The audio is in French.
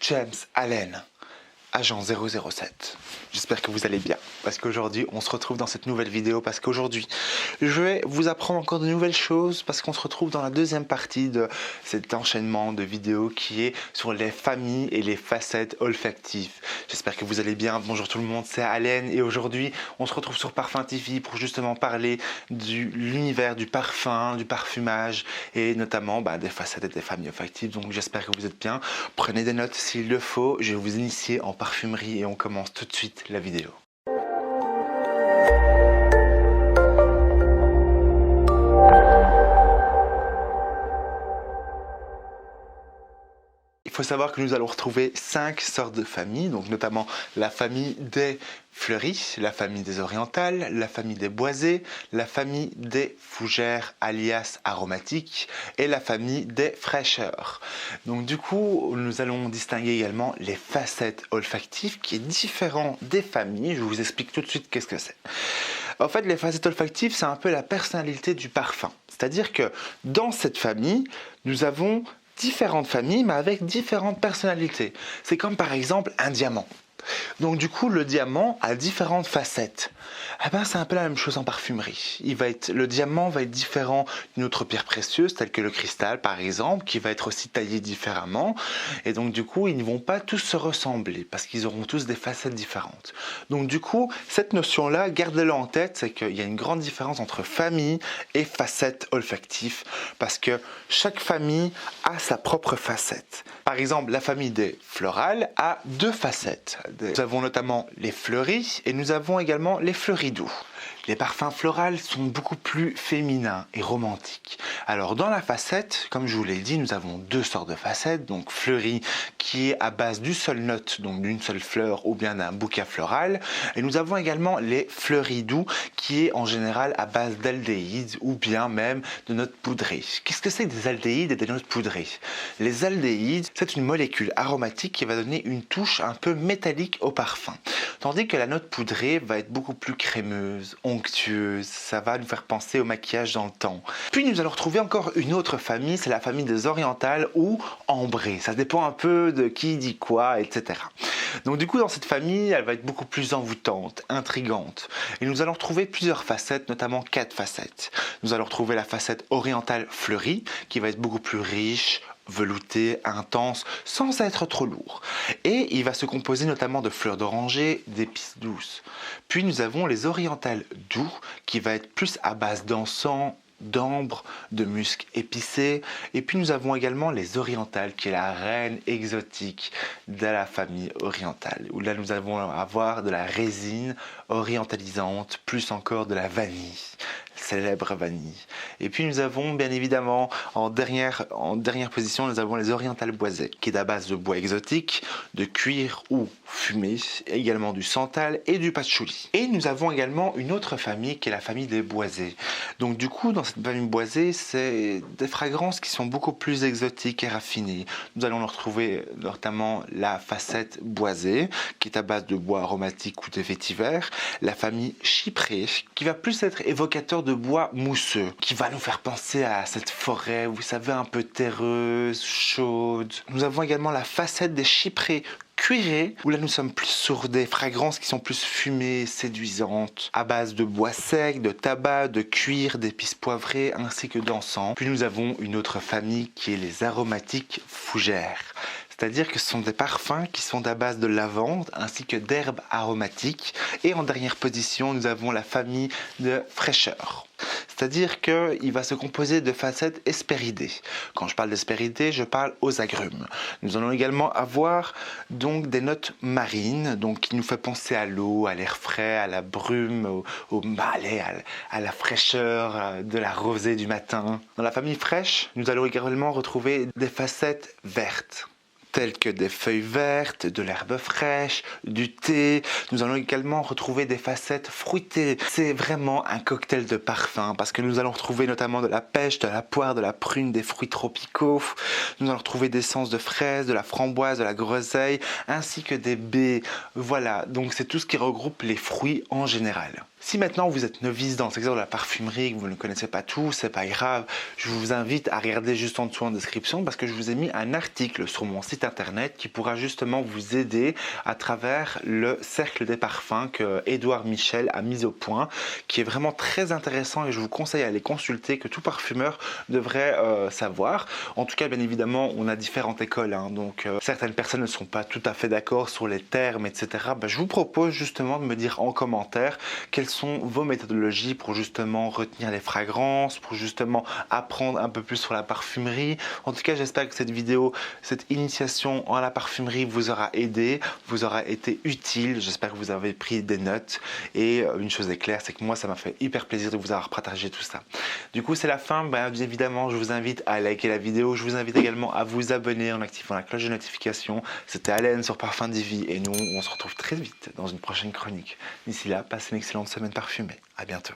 James Allen, agent 007. J'espère que vous allez bien, parce qu'aujourd'hui on se retrouve dans cette nouvelle vidéo, parce qu'aujourd'hui je vais vous apprendre encore de nouvelles choses, parce qu'on se retrouve dans la deuxième partie de cet enchaînement de vidéos qui est sur les familles et les facettes olfactives. J'espère que vous allez bien. Bonjour tout le monde, c'est Allen et aujourd'hui on se retrouve sur Parfum TV pour justement parler de l'univers du parfum, du parfumage et notamment des facettes et des familles olfactives. Donc j'espère que vous êtes bien. Prenez des notes s'il le faut, je vais vous initier en parfumerie et on commence tout de suite la vidéo. Il faut savoir que nous allons retrouver 5 sortes de familles, donc notamment la famille des fleuries, la famille des orientales, la famille des boisées, la famille des fougères alias aromatiques et la famille des fraîcheurs. Donc du coup, nous allons distinguer également les facettes olfactives qui est différent des familles. Je vous explique tout de suite qu'est-ce que c'est. En fait, les facettes olfactives, c'est un peu la personnalité du parfum. C'est-à-dire que dans cette famille, nous avons différentes familles, mais avec différentes personnalités. C'est comme par exemple un diamant. Donc du coup, le diamant a différentes facettes. C'est un peu la même chose en parfumerie. Le diamant va être différent d'une autre pierre précieuse, telle que le cristal par exemple, qui va être aussi taillé différemment. Et donc du coup, ils ne vont pas tous se ressembler, parce qu'ils auront tous des facettes différentes. Donc du coup, cette notion-là, gardez-la en tête, c'est qu'il y a une grande différence entre famille et facettes olfactives, parce que chaque famille a sa propre facette. Par exemple, la famille des florales a 2 facettes. Nous avons notamment les fleuris et nous avons également les fleuris doux. Les parfums floraux sont beaucoup plus féminins et romantiques. Alors dans la facette, comme je vous l'ai dit, nous avons 2 sortes de facettes. Donc fleuri qui est à base d'une seule note, donc d'une seule fleur ou bien d'un bouquet floral. Et nous avons également les fleuris doux qui est en général à base d'aldéhydes ou bien même de notes poudrées. Qu'est-ce que c'est que des aldéhydes et des notes poudrées? Les aldéhydes, c'est une molécule aromatique qui va donner une touche un peu métallique au parfum. Tandis que la note poudrée va être beaucoup plus crémeuse, onctueuse, ça va nous faire penser au maquillage dans le temps. Puis nous allons retrouver encore une autre famille, c'est la famille des orientales ou ambrées. Ça dépend un peu de qui dit quoi, etc. Donc du coup dans cette famille, elle va être beaucoup plus envoûtante, intrigante. Et nous allons retrouver plusieurs facettes, notamment 4 facettes. Nous allons retrouver la facette orientale fleurie, qui va être beaucoup plus riche, velouté, intense, sans être trop lourd. Et il va se composer notamment de fleurs d'oranger, d'épices douces. Puis nous avons les orientales doux, qui va être plus à base d'encens, d'ambre, de musc épicé. Et puis nous avons également les orientales, qui est la reine exotique de la famille orientale, où là nous allons avoir de la résine orientalisante, plus encore de la vanille, célèbre vanille. Et puis nous avons bien évidemment en dernière position, nous avons les orientales boisées, qui est à base de bois exotique, de cuir ou fumé, également du santal et du patchouli. Et nous avons également une autre famille qui est la famille des boisées. Donc du coup dans cette famille boisée, c'est des fragrances qui sont beaucoup plus exotiques et raffinées. Nous allons retrouver notamment la facette boisée, qui est à base de bois aromatique ou de vétiver, la famille chyprée, qui va plus être évocateur de bois mousseux, qui va nous faire penser à cette forêt, vous savez, un peu terreuse, chaude. Nous avons également la facette des chyprées cuirées, où là nous sommes plus sur des fragrances qui sont plus fumées, séduisantes, à base de bois sec, de tabac, de cuir, d'épices poivrées, ainsi que d'encens. Puis nous avons une autre famille qui est les aromatiques fougères. C'est-à-dire que ce sont des parfums qui sont à base de lavande ainsi que d'herbes aromatiques. Et en dernière position, nous avons la famille de fraîcheurs. C'est-à-dire qu'il va se composer de facettes hespéridées. Quand je parle d'hespéridées, je parle aux agrumes. Nous allons également avoir donc des notes marines, donc qui nous fait penser à l'eau, à l'air frais, à la brume, à la fraîcheur de la rosée du matin. Dans la famille fraîche, nous allons également retrouver des facettes vertes, telles que des feuilles vertes, de l'herbe fraîche, du thé. Nous allons également retrouver des facettes fruitées. C'est vraiment un cocktail de parfums parce que nous allons retrouver notamment de la pêche, de la poire, de la prune, des fruits tropicaux. Nous allons retrouver des essences de fraises, de la framboise, de la groseille, ainsi que des baies. Voilà, donc c'est tout ce qui regroupe les fruits en général. Si maintenant vous êtes novice dans le secteur de la parfumerie, que vous ne connaissez pas tout, c'est pas grave. Je vous invite à regarder juste en dessous en description parce que je vous ai mis un article sur mon site site internet qui pourra justement vous aider à travers le cercle des parfums que Édouard Michel a mis au point, qui est vraiment très intéressant et je vous conseille à aller consulter, que tout parfumeur devrait savoir. En tout cas, bien évidemment, on a différentes écoles, hein, donc certaines personnes ne sont pas tout à fait d'accord sur les termes, etc. Je vous propose justement de me dire en commentaire quelles sont vos méthodologies pour justement retenir les fragrances, pour justement apprendre un peu plus sur la parfumerie. En tout cas, j'espère que cette vidéo, cette initiation en la parfumerie vous aura aidé, vous aura été utile. J'espère que vous avez pris des notes et une chose est claire, c'est que moi, ça m'a fait hyper plaisir de vous avoir partagé tout ça. Du coup, c'est la fin. Bien évidemment, je vous invite à liker la vidéo. Je vous invite également à vous abonner en activant la cloche de notification. C'était Allen sur Parfum Divi et nous, on se retrouve très vite dans une prochaine chronique. D'ici là, passez une excellente semaine parfumée. À bientôt.